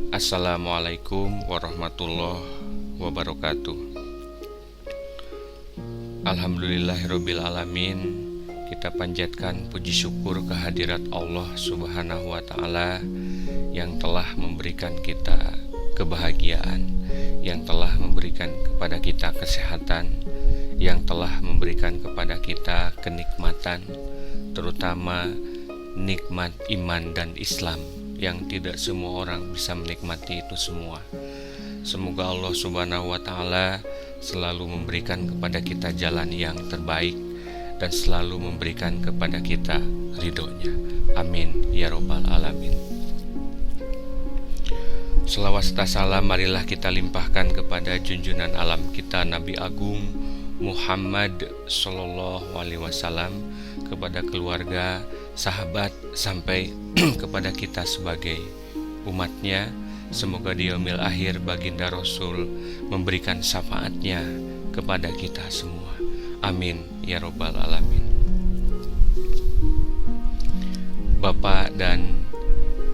Assalamualaikum warahmatullahi wabarakatuh. Alhamdulillahirrabbilalamin. Kita panjatkan puji syukur kehadirat Allah subhanahu wa ta'ala yang telah memberikan kita kebahagiaan, yang telah memberikan kepada kita kesehatan, yang telah memberikan kepada kita kenikmatan, terutama nikmat iman dan Islam yang tidak semua orang bisa menikmati itu semua. Semoga Allah subhanahu wa ta'ala selalu memberikan kepada kita jalan yang terbaik dan selalu memberikan kepada kita ridhonya. Amin ya robbal alamin. Selawat serta salam marilah kita limpahkan kepada junjungan alam kita Nabi Agung Muhammad Sallallahu Alaihi Wasallam, kepada keluarga, sahabat, sampai kepada kita sebagai umatnya. Semoga di yaumil akhir baginda Rasul memberikan syafaatnya kepada kita semua. Amin ya robbal alamin. Bapak dan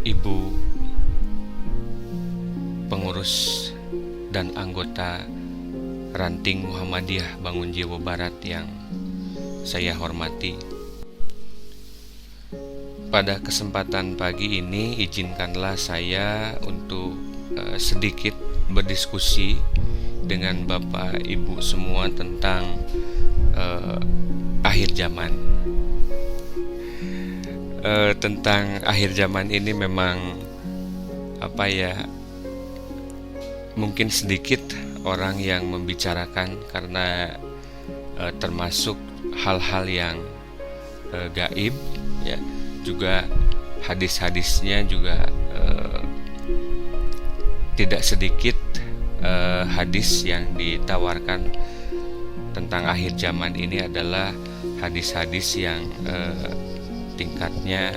Ibu pengurus dan anggota Ranting Muhammadiyah Bangun Jiwa Barat yang saya hormati, pada kesempatan pagi ini izinkanlah saya untuk sedikit berdiskusi dengan Bapak Ibu semua tentang akhir zaman. Tentang akhir zaman ini memang mungkin sedikit orang yang membicarakan karena termasuk hal-hal yang gaib, ya. Juga hadis-hadisnya juga tidak sedikit hadis yang ditawarkan tentang akhir zaman ini adalah hadis-hadis yang tingkatnya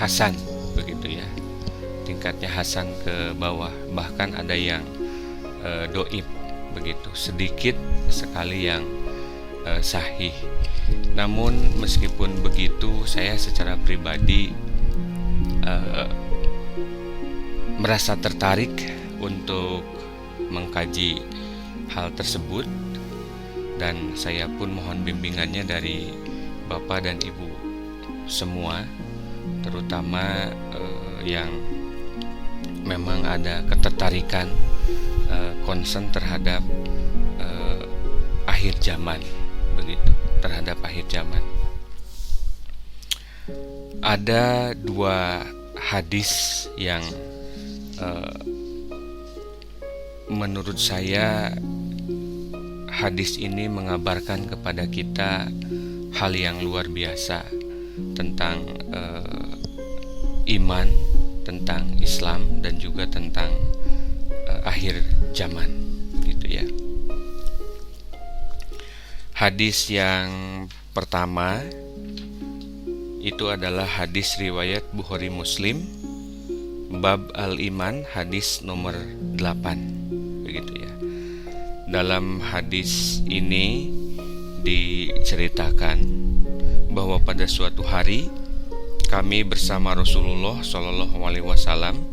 hasan, begitu ya, tingkatnya hasan ke bawah, bahkan ada yang doib, begitu, sedikit sekali yang sahih. Namun meskipun begitu, saya secara pribadi merasa tertarik untuk mengkaji hal tersebut, dan saya pun mohon bimbingannya dari Bapak dan Ibu semua, terutama yang memang ada ketertarikan, concern terhadap akhir zaman, begitu, terhadap akhir zaman. Ada dua hadis yang menurut saya hadis ini mengabarkan kepada kita hal yang luar biasa tentang iman, tentang Islam, dan juga tentang akhir zaman, gitu ya. Hadis yang pertama itu adalah hadis riwayat Bukhari Muslim, bab al-iman, hadis nomor 8, begitu ya. Dalam hadis ini diceritakan bahwa pada suatu hari kami bersama Rasulullah Shallallahu Alaihi Wasallam,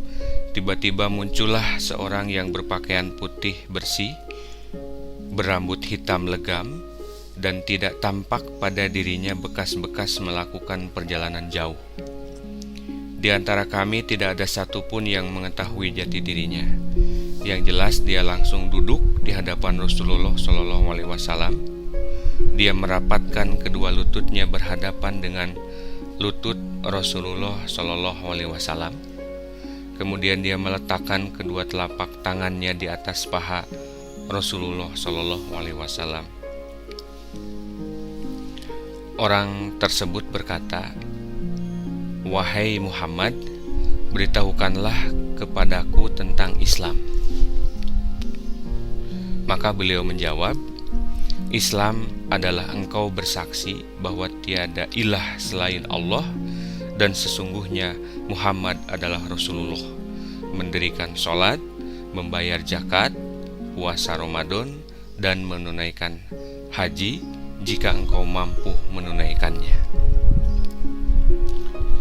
tiba-tiba muncullah seorang yang berpakaian putih bersih, berambut hitam legam, dan tidak tampak pada dirinya bekas-bekas melakukan perjalanan jauh. Di antara kami tidak ada satupun yang mengetahui jati dirinya. Yang jelas dia langsung duduk di hadapan Rasulullah Shallallahu Alaihi Wasallam. Dia merapatkan kedua lututnya berhadapan dengan lutut Rasulullah Shallallahu Alaihi Wasallam. Kemudian dia meletakkan kedua telapak tangannya di atas paha Rasulullah Shallallahu Alaihi Wasallam. Orang tersebut berkata, "Wahai Muhammad, beritahukanlah kepadaku tentang Islam." Maka beliau menjawab, "Islam adalah engkau bersaksi bahwa tiada ilah selain Allah dan sesungguhnya Muhammad adalah Rasulullah, mendirikan sholat, membayar zakat, puasa Ramadan, dan menunaikan haji jika engkau mampu menunaikannya."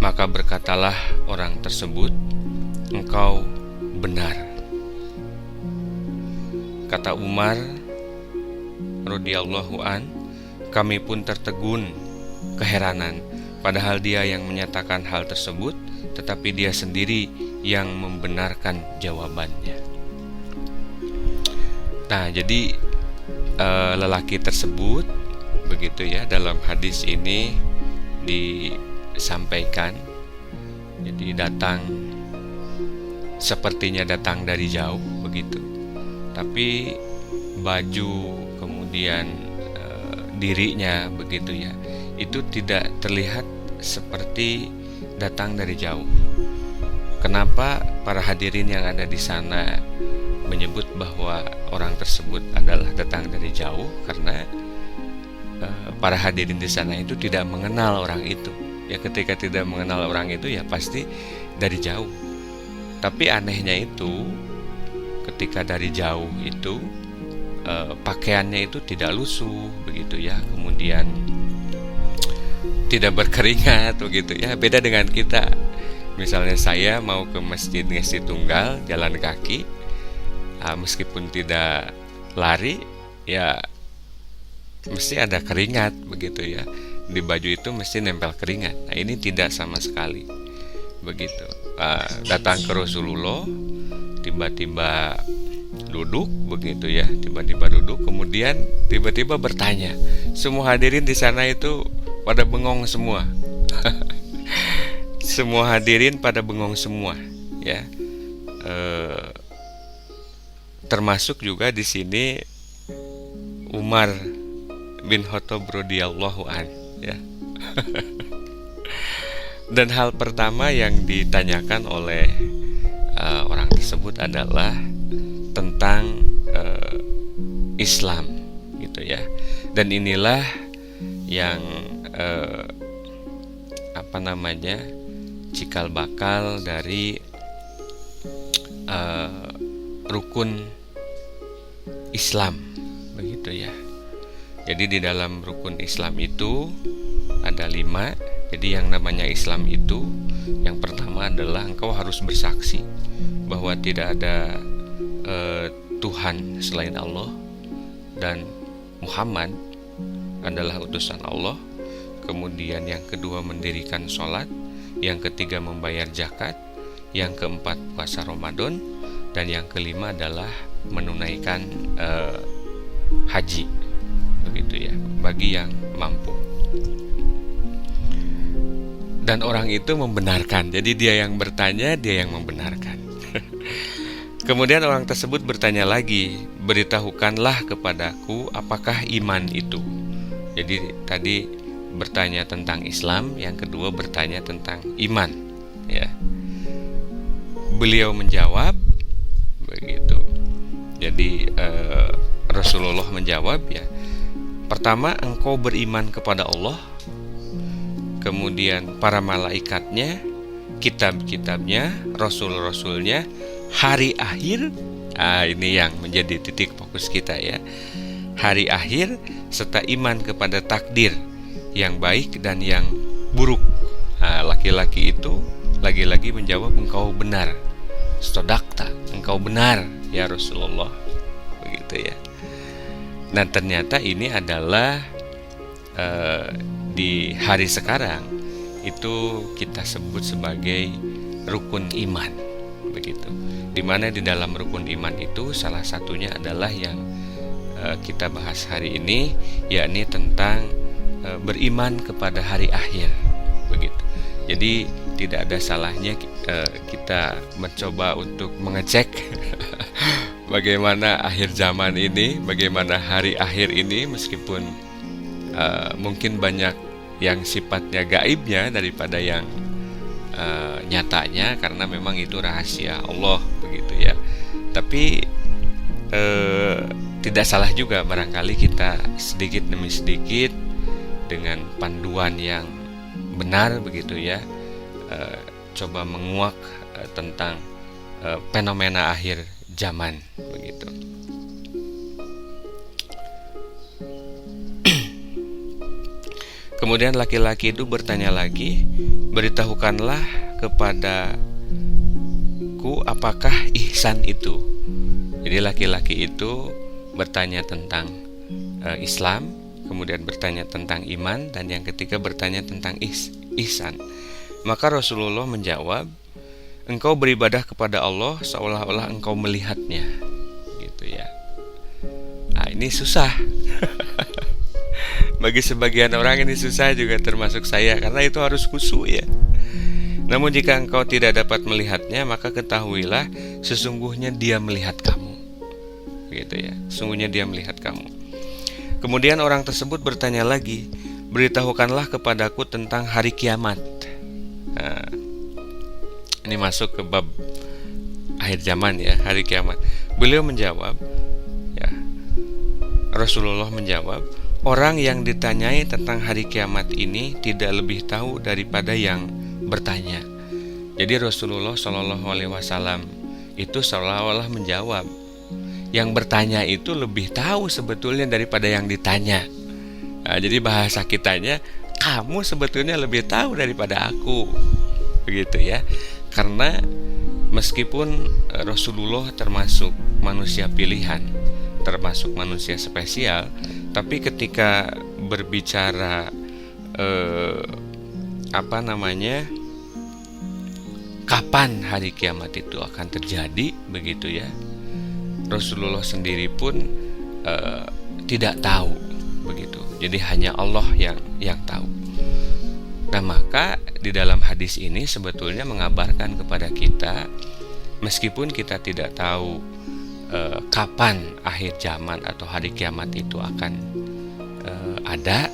Maka berkatalah orang tersebut, engkau benar. Kata Umar radhiyallahu an, kami pun tertegun keheranan, padahal dia yang menyatakan hal tersebut, tetapi dia sendiri yang membenarkan jawabannya. Nah, jadi lelaki tersebut begitu ya, dalam hadis ini disampaikan, jadi sepertinya datang dari jauh begitu, tapi baju kemudian dirinya begitu ya, itu tidak terlihat seperti datang dari jauh. Kenapa para hadirin yang ada di sana menyebut bahwa orang tersebut adalah datang dari jauh? Karena para hadirin di sana itu tidak mengenal orang itu. Ya, ketika tidak mengenal orang itu ya pasti dari jauh. Tapi anehnya itu, ketika dari jauh itu pakaiannya itu tidak lusuh begitu ya, kemudian tidak berkeringat begitu ya. Beda dengan kita. Misalnya saya mau ke masjid Ngesti Tunggal jalan kaki, meskipun tidak lari ya mesti ada keringat begitu ya. Di baju itu mesti nempel keringat. Nah, ini tidak sama sekali begitu. Datang ke Rasulullah, tiba-tiba duduk begitu ya, tiba-tiba duduk, kemudian tiba-tiba bertanya. Semua hadirin di sana itu pada bengong semua. Semua hadirin pada bengong semua ya. Termasuk juga di sini Umar bin Khattab radhiyallahu an ya. Dan hal pertama yang ditanyakan oleh orang tersebut adalah tentang Islam gitu ya. Dan inilah yang cikal bakal dari rukun Islam begitu ya. Jadi di dalam rukun Islam itu ada 5. Jadi yang namanya Islam itu, yang pertama adalah engkau harus bersaksi bahwa tidak ada Tuhan selain Allah dan Muhammad adalah utusan Allah. Kemudian yang kedua mendirikan sholat, yang ketiga membayar zakat, yang keempat puasa Ramadan, dan yang kelima adalah menunaikan haji begitu ya, bagi yang mampu. Dan orang itu membenarkan. Jadi dia yang bertanya, dia yang membenarkan. Kemudian orang tersebut bertanya lagi, beritahukanlah kepadaku apakah iman itu. Jadi tadi bertanya tentang Islam, yang kedua bertanya tentang iman ya. Beliau menjawab begitu. Jadi Rasulullah menjawab ya, pertama engkau beriman kepada Allah, kemudian para malaikatnya, kitab-kitabnya, rasul-rasulnya, hari akhir. Ini yang menjadi titik fokus kita ya. Hari akhir serta iman kepada takdir yang baik dan yang buruk. Laki-laki itu lagi-lagi menjawab, engkau benar, sodakta, engkau benar ya Rasulullah begitu ya. Nah, ternyata ini adalah di hari sekarang itu kita sebut sebagai rukun iman begitu. Dimana di dalam rukun iman itu salah satunya adalah yang kita bahas hari ini, yakni tentang beriman kepada hari akhir begitu. Jadi tidak ada salahnya kita mencoba untuk mengecek bagaimana akhir zaman ini, bagaimana hari akhir ini, meskipun mungkin banyak yang sifatnya gaibnya daripada yang nyatanya, karena memang itu rahasia Allah begitu ya. Tapi tidak salah juga barangkali kita sedikit demi sedikit dengan panduan yang benar begitu ya, coba menguak tentang fenomena akhir zaman begitu. Kemudian laki-laki itu bertanya lagi, beritahukanlah kepadaku apakah ihsan itu. Jadi laki-laki itu bertanya tentang Islam, kemudian bertanya tentang iman, dan yang ketiga bertanya tentang ihsan. Maka Rasulullah menjawab, engkau beribadah kepada Allah seolah-olah engkau melihatnya, gitu ya. Nah, ini susah. Bagi sebagian orang ini susah juga, termasuk saya, karena itu harus khusyuk ya. Namun jika engkau tidak dapat melihatnya, maka ketahuilah sesungguhnya dia melihat kamu, gitu ya. Sesungguhnya dia melihat kamu. Kemudian orang tersebut bertanya lagi, beritahukanlah kepadaku tentang hari kiamat. Nah, ini masuk ke bab akhir zaman ya, hari kiamat. Beliau menjawab, ya, Rasulullah menjawab, orang yang ditanyai tentang hari kiamat ini tidak lebih tahu daripada yang bertanya. Jadi Rasulullah Shallallahu Alaihi Wasallam itu seolah-olah menjawab, yang bertanya itu lebih tahu sebetulnya daripada yang ditanya. Nah, jadi bahasa kitanya, kamu sebetulnya lebih tahu daripada aku, begitu ya. Karena meskipun Rasulullah termasuk manusia pilihan, termasuk manusia spesial, tapi ketika berbicara kapan hari kiamat itu akan terjadi, begitu ya, Rasulullah sendiri pun tidak tahu, begitu. Jadi hanya Allah yang tahu. Nah, maka di dalam hadis ini sebetulnya mengabarkan kepada kita, meskipun kita tidak tahu kapan akhir zaman atau hari kiamat itu akan ada,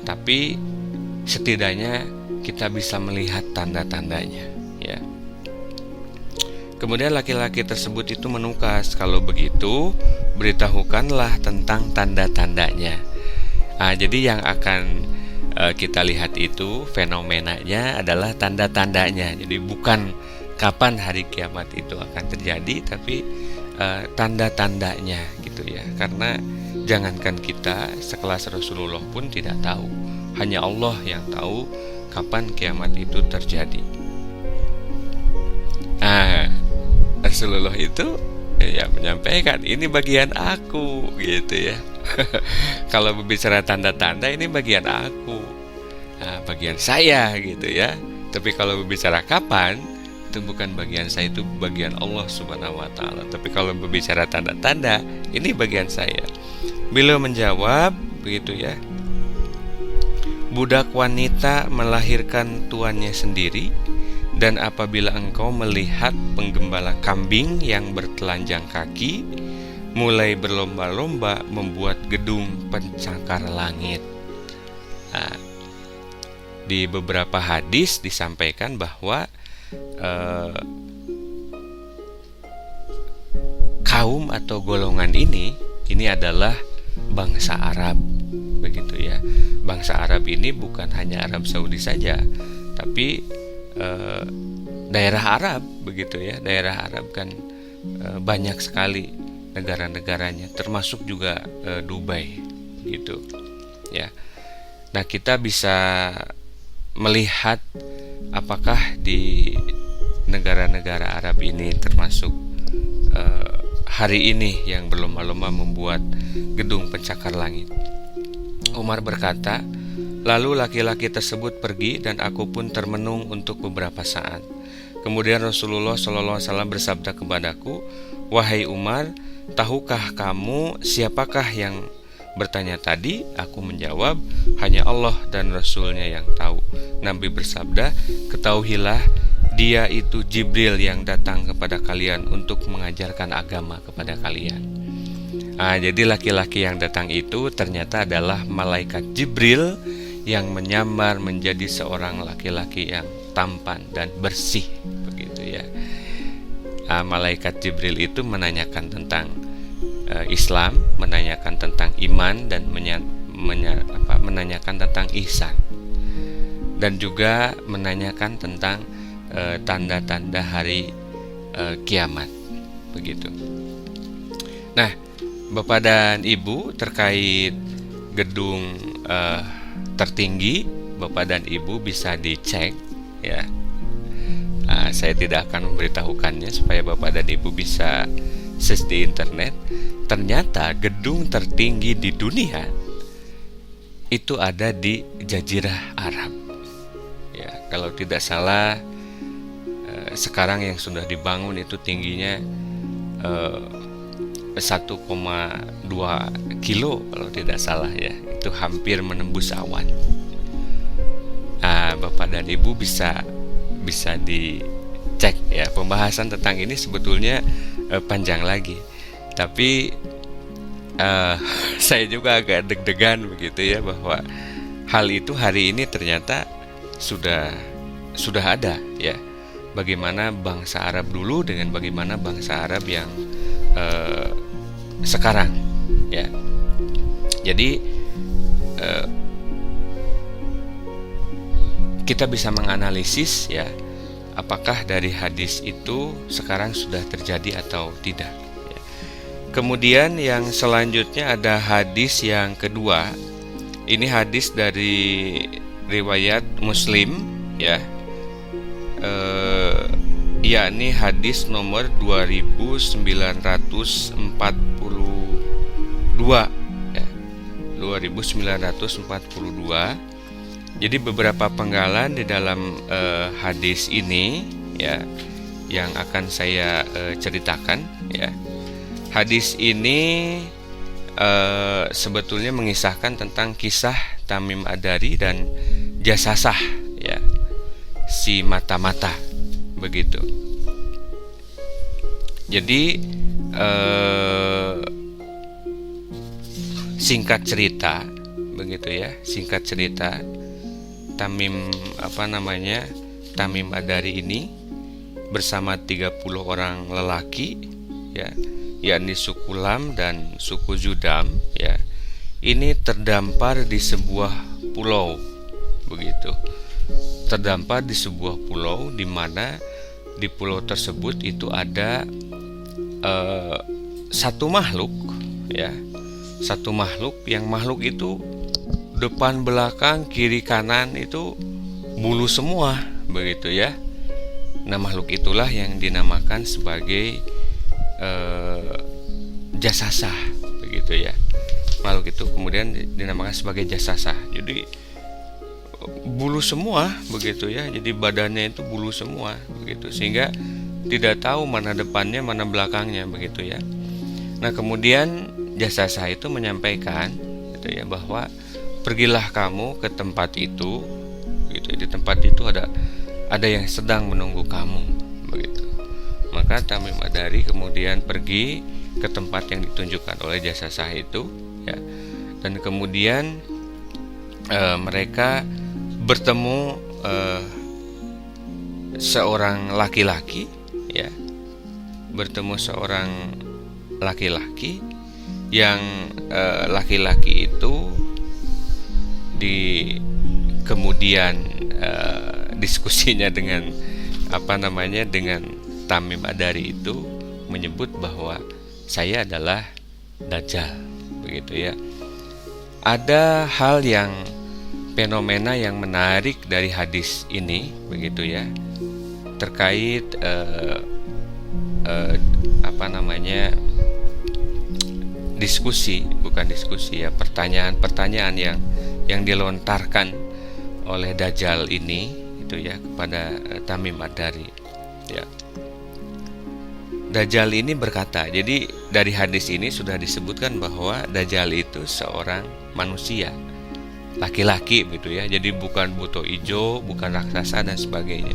tapi setidaknya kita bisa melihat tanda-tandanya, ya. Kemudian laki-laki tersebut itu menukas, kalau begitu beritahukanlah tentang tanda-tandanya. Nah, jadi yang akan kita lihat itu fenomenanya adalah tanda-tandanya. Jadi bukan kapan hari kiamat itu akan terjadi, tapi tanda-tandanya, gitu ya. Karena jangankan kita, sekelas Rasulullah pun tidak tahu. Hanya Allah yang tahu kapan kiamat itu terjadi. Nah, Rasulullah itu ya menyampaikan, ini bagian aku, gitu ya. Kalau berbicara tanda-tanda, ini bagian aku, nah, bagian saya, gitu ya. Tapi kalau berbicara kapan, itu bukan bagian saya, itu bagian Allah Subhanahu wa Ta'ala. Tapi kalau berbicara tanda-tanda, ini bagian saya. Beliau menjawab, begitu ya, budak wanita melahirkan tuannya sendiri, dan apabila engkau melihat penggembala kambing yang bertelanjang kaki mulai berlomba-lomba membuat gedung pencakar langit. Nah, di beberapa hadis disampaikan bahwa kaum atau golongan ini adalah bangsa Arab, begitu ya. Bangsa Arab ini bukan hanya Arab Saudi saja, tapi daerah Arab, begitu ya. Daerah Arab kan banyak sekali negara-negaranya, termasuk juga Dubai, gitu ya. Nah, kita bisa melihat apakah di negara-negara Arab ini termasuk hari ini yang berlomba-lomba membuat gedung pencakar langit. Umar berkata, lalu laki-laki tersebut pergi dan aku pun termenung untuk beberapa saat. Kemudian Rasulullah SAW bersabda kepadaku, wahai Umar, tahukah kamu siapakah yang bertanya tadi? Aku menjawab, hanya Allah dan Rasulnya yang tahu. Nabi bersabda, ketahuilah dia itu Jibril yang datang kepada kalian untuk mengajarkan agama kepada kalian. Jadi laki-laki yang datang itu ternyata adalah malaikat Jibril yang menyamar menjadi seorang laki-laki yang tampan dan bersih, begitu ya. Malaikat Jibril itu menanyakan tentang Islam, menanyakan tentang iman, dan menanyakan tentang ihsan, dan juga menanyakan tentang tanda-tanda hari kiamat, begitu. Nah, Bapak dan Ibu, terkait gedung tertinggi, Bapak dan Ibu bisa dicek ya. Saya tidak akan memberitahukannya supaya Bapak dan Ibu bisa search di internet. Ternyata gedung tertinggi di dunia itu ada di Jazirah Arab. Ya, kalau tidak salah sekarang yang sudah dibangun itu tingginya 1,2 kilo kalau tidak salah ya. Itu hampir menembus awan. Bapak dan Ibu bisa dicek ya. Pembahasan tentang ini sebetulnya panjang lagi, tapi saya juga agak deg-degan begitu ya, bahwa hal itu hari ini ternyata sudah ada ya. Bagaimana bangsa Arab dulu dengan bagaimana bangsa Arab yang sekarang ya. Jadi kita bisa menganalisis ya, apakah dari hadis itu sekarang sudah terjadi atau tidak ya. Kemudian yang selanjutnya ada hadis yang kedua. Ini hadis dari riwayat Muslim ya, yakni hadis nomor 2942 ya, 2942. Jadi beberapa penggalan di dalam hadis ini ya, yang akan saya ceritakan ya. Hadis ini sebetulnya mengisahkan tentang kisah Tamim Ad-Dari dan Jasasah ya, si mata-mata begitu. Jadi singkat cerita begitu ya, singkat cerita Tamim Ad-Dari ini bersama 30 orang lelaki ya, yakni suku Lam dan suku Judam ya. Ini terdampar di sebuah pulau begitu. Terdampar di sebuah pulau di mana di pulau tersebut itu ada satu makhluk ya. Satu makhluk, yang makhluk itu depan belakang kiri kanan itu bulu semua begitu ya. Nah, makhluk itulah yang dinamakan sebagai Jasasah begitu ya. Makhluk itu kemudian dinamakan sebagai Jasasah. Jadi bulu semua begitu ya. Jadi badannya itu bulu semua begitu, sehingga tidak tahu mana depannya mana belakangnya begitu ya. Nah, kemudian Jasasah itu menyampaikan gitu ya, bahwa pergilah kamu ke tempat itu gitu. Di tempat itu ada yang sedang menunggu kamu begitu. Maka Tamim Ad-Dari kemudian pergi ke tempat yang ditunjukkan oleh Jasasah itu ya. Dan kemudian mereka bertemu seorang laki-laki ya. Bertemu seorang laki-laki yang laki-laki itu kemudian diskusinya dengan dengan Tamim Ad-Dari itu menyebut bahwa saya adalah Dajjal begitu ya. Ada hal yang fenomena yang menarik dari hadis ini begitu ya, terkait pertanyaan-pertanyaan yang dilontarkan oleh Dajjal ini itu ya kepada Tamim Ad-Dari ya. Dajjal ini berkata, jadi dari hadis ini sudah disebutkan bahwa Dajjal itu seorang manusia laki-laki gitu ya. Jadi bukan buto ijo, bukan raksasa dan sebagainya.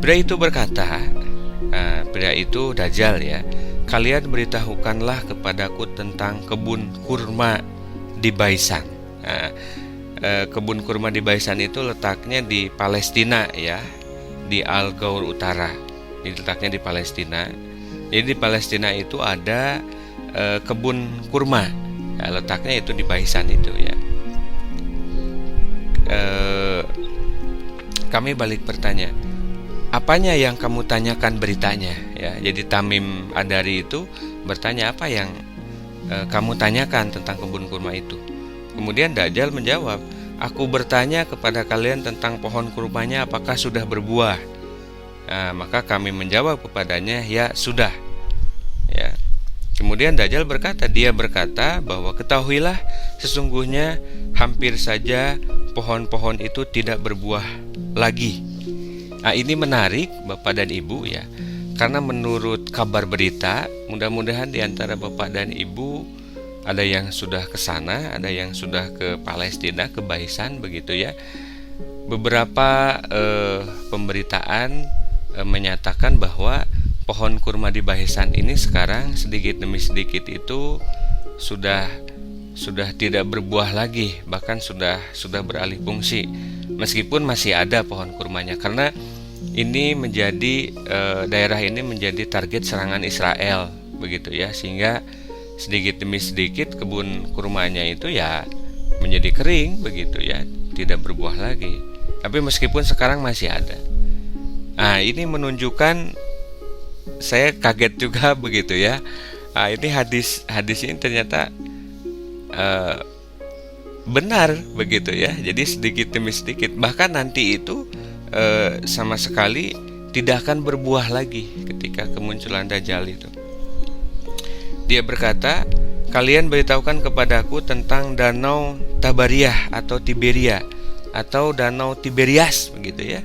Pria itu berkata, pria itu Dajjal ya, kalian beritahukanlah kepadaku tentang kebun kurma di Baisan. Kebun kurma di Baisan itu letaknya di Palestina ya, di Al-Gaur Utara. Ini letaknya di Palestina. Jadi di Palestina itu ada kebun kurma ya, letaknya itu di Baisan itu ya. Kami balik bertanya, apanya yang kamu tanyakan beritanya ya. Jadi Tamim Ad-Dari itu bertanya, apa yang kamu tanyakan tentang kebun kurma itu? Kemudian Dajjal menjawab, "Aku bertanya kepada kalian tentang pohon kurmanya apakah sudah berbuah?" Nah, maka kami menjawab kepadanya, "Ya, sudah." Ya. Kemudian Dajjal berkata, dia berkata bahwa ketahuilah sesungguhnya hampir saja pohon-pohon itu tidak berbuah lagi. Nah, ini menarik Bapak dan Ibu ya. Karena menurut kabar berita, mudah-mudahan di antara Bapak dan Ibu ada yang sudah ke sana, ada yang sudah ke Palestina, ke Baisan begitu ya. Beberapa pemberitaan menyatakan bahwa pohon kurma di Baisan ini sekarang sedikit demi sedikit itu sudah tidak berbuah lagi, bahkan sudah beralih fungsi. Meskipun masih ada pohon kurmanya, karena ini menjadi daerah ini menjadi target serangan Israel begitu ya, sehingga sedikit demi sedikit kebun kurmanya itu ya menjadi kering begitu ya, tidak berbuah lagi. Tapi meskipun sekarang masih ada. Nah, ini menunjukkan, saya kaget juga begitu ya. Nah, ini hadis ini ternyata benar begitu ya. Jadi sedikit demi sedikit, bahkan nanti itu sama sekali tidak akan berbuah lagi ketika kemunculan Dajjal itu. Dia berkata, "Kalian beritahukan kepadaku tentang danau Tabariyah atau Tiberia atau danau Tiberias begitu ya."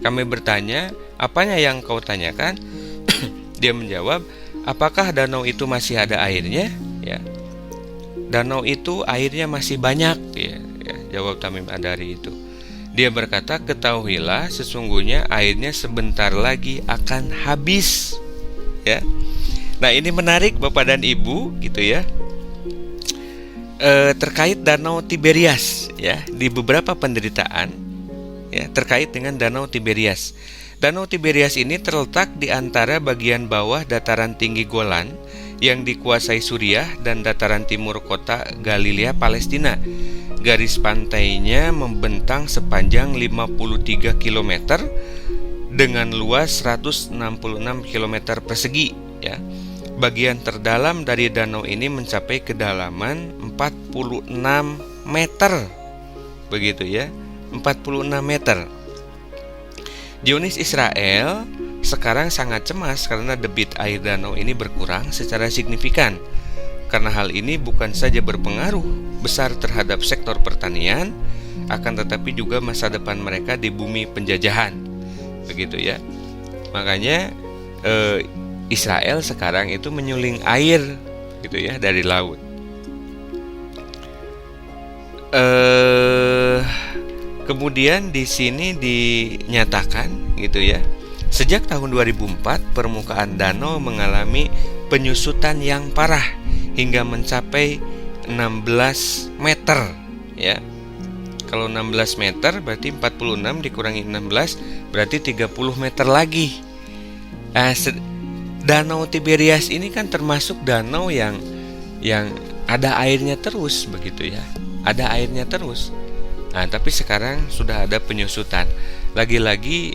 Kami bertanya, "Apanya yang kau tanyakan?" Dia menjawab, "Apakah danau itu masih ada airnya?" Ya. "Danau itu airnya masih banyak," ya, jawab Tamim Ad-Dari itu. Dia berkata, "Ketahuilah sesungguhnya airnya sebentar lagi akan habis." Ya. Nah, ini menarik Bapak dan Ibu gitu ya. Terkait danau Tiberias ya, di beberapa penderitaan ya terkait dengan danau Tiberias. Danau Tiberias ini terletak di antara bagian bawah dataran tinggi Golan yang dikuasai Suriah dan dataran timur kota Galilea Palestina. Garis pantainya membentang sepanjang 53 km dengan luas 166 km persegi ya. Bagian terdalam dari danau ini mencapai kedalaman 46 meter. Begitu ya. 46 meter. Zionis Israel sekarang sangat cemas karena debit air danau ini berkurang secara signifikan. Karena hal ini bukan saja berpengaruh besar terhadap sektor pertanian, akan tetapi juga masa depan mereka di bumi penjajahan. Begitu ya. Makanya Israel sekarang itu menyuling air gitu ya dari laut. Kemudian di sini dinyatakan gitu ya, sejak tahun 2004 permukaan danau mengalami penyusutan yang parah hingga mencapai 16 meter ya. Kalau 16 meter berarti 46 dikurangi 16 berarti 30 meter lagi. Danau Tiberias ini kan termasuk danau yang ada airnya terus begitu ya. Ada airnya terus. Nah, tapi sekarang sudah ada penyusutan. Lagi-lagi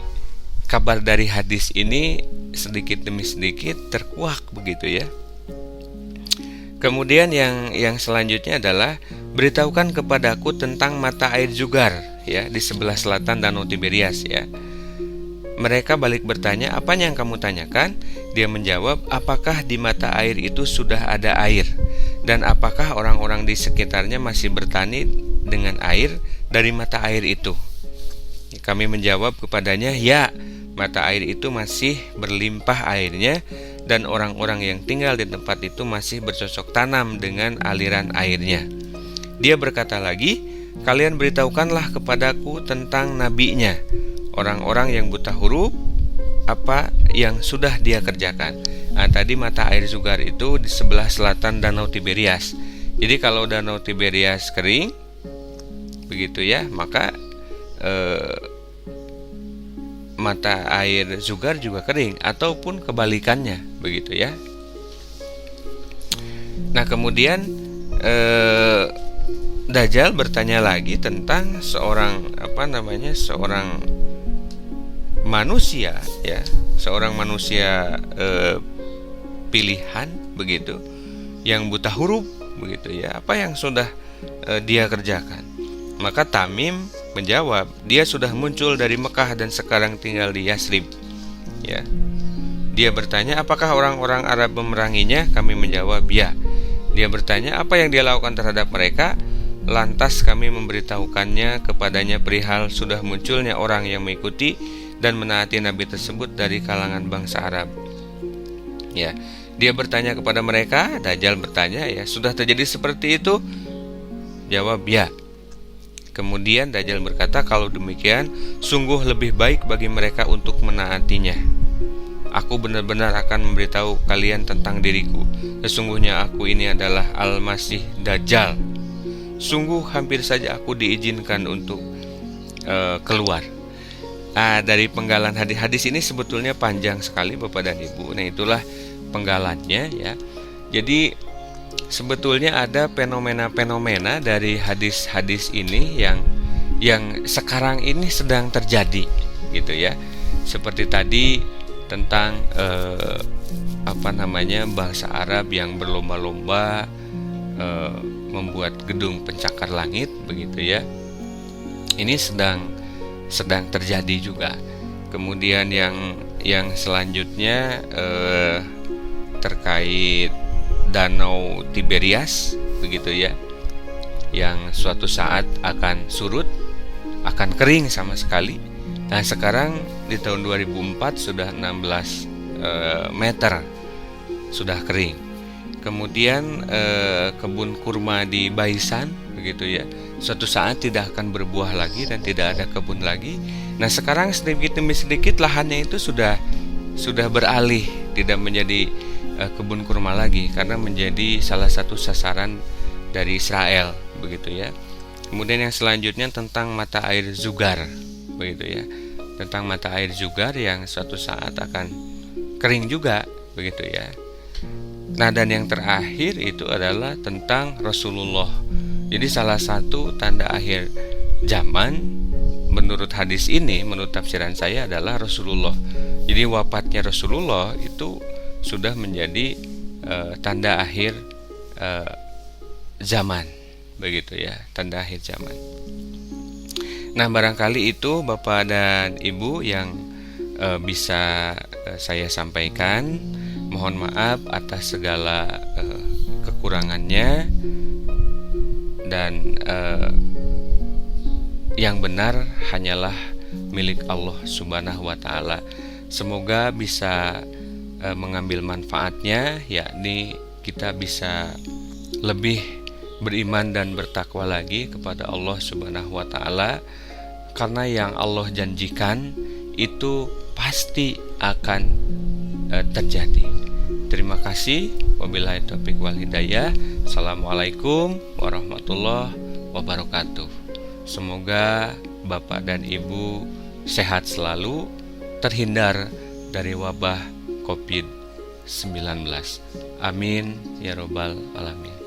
kabar dari hadis ini sedikit demi sedikit terkuak begitu ya. Kemudian yang selanjutnya adalah beritahukan kepadaku tentang mata air Zugar ya di sebelah selatan Danau Tiberias ya. Mereka balik bertanya, "Apanya yang kamu tanyakan?" Dia menjawab, "Apakah di mata air itu sudah ada air? Dan apakah orang-orang di sekitarnya masih bertani dengan air dari mata air itu?" Kami menjawab kepadanya, "Ya, mata air itu masih berlimpah airnya dan orang-orang yang tinggal di tempat itu masih bercocok tanam dengan aliran airnya." Dia berkata lagi, "Kalian beritahukanlah kepadaku tentang nabinya, orang-orang yang buta huruf, apa yang sudah dia kerjakan." Nah, tadi mata air Zugar itu di sebelah selatan Danau Tiberias. Jadi kalau Danau Tiberias kering begitu ya, maka mata air Zugar juga kering, ataupun kebalikannya begitu ya. Nah, kemudian Dajjal bertanya lagi tentang seorang manusia ya, seorang manusia pilihan begitu yang buta huruf begitu ya. Apa yang sudah dia kerjakan. Maka Tamim menjawab, dia sudah muncul dari Mekah dan sekarang tinggal di Yasrib. Ya. Dia bertanya, apakah orang-orang Arab memeranginya? Kami menjawab, ya. Dia bertanya, apa yang dia lakukan terhadap mereka? Lantas kami memberitahukannya kepadanya perihal sudah munculnya orang yang mengikuti dan menaati Nabi tersebut dari kalangan bangsa Arab. Ya, dia bertanya kepada mereka, Dajjal bertanya, ya, sudah terjadi seperti itu? Jawab, ya. Kemudian Dajjal berkata, kalau demikian, sungguh lebih baik bagi mereka untuk menaatinya. Aku benar-benar akan memberitahu kalian tentang diriku. Sesungguhnya aku ini adalah Al-Masih Dajjal. Sungguh hampir saja aku diizinkan untuk keluar. Dari penggalan hadis ini sebetulnya panjang sekali Bapak dan Ibu. Nah, itulah penggalannya, ya. Jadi sebetulnya ada fenomena-fenomena dari hadis-hadis ini yang sekarang ini sedang terjadi, gitu ya. Seperti tadi tentang bangsa Arab yang berlomba-lomba membuat gedung pencakar langit, begitu ya. Ini sedang terjadi juga. Kemudian yang selanjutnya terkait Danau Tiberias, begitu ya, yang suatu saat akan surut, akan kering sama sekali. Nah, sekarang di tahun 2004 sudah 16 meter sudah kering. Kemudian kebun kurma di Baisan, begitu ya, suatu saat tidak akan berbuah lagi dan tidak ada kebun lagi. Nah, sekarang sedikit demi sedikit lahannya itu sudah beralih, tidak menjadi kebun kurma lagi karena menjadi salah satu sasaran dari Israel, begitu ya. Kemudian yang selanjutnya tentang mata air Zugar, begitu ya, tentang mata air Zugar yang suatu saat akan kering juga, begitu ya. Nah, dan yang terakhir itu adalah tentang Rasulullah. Jadi salah satu tanda akhir zaman menurut hadis ini, menurut tafsiran saya adalah Rasulullah. Jadi wafatnya Rasulullah itu sudah menjadi tanda akhir zaman, begitu ya, tanda akhir zaman. Nah, barangkali itu Bapak dan Ibu yang bisa saya sampaikan. Mohon maaf atas segala kekurangannya, dan yang benar hanyalah milik Allah Subhanahu wa Ta'ala. Semoga bisa mengambil manfaatnya, yakni kita bisa lebih beriman dan bertakwa lagi kepada Allah Subhanahu wa Ta'ala, karena yang Allah janjikan itu pasti akan terjadi. Terima kasih. Wabillahi taufiq wal hidayah. Assalamualaikum warahmatullahi wabarakatuh. Semoga Bapak dan Ibu sehat selalu, terhindar dari wabah COVID-19. Amin ya robbal alamin.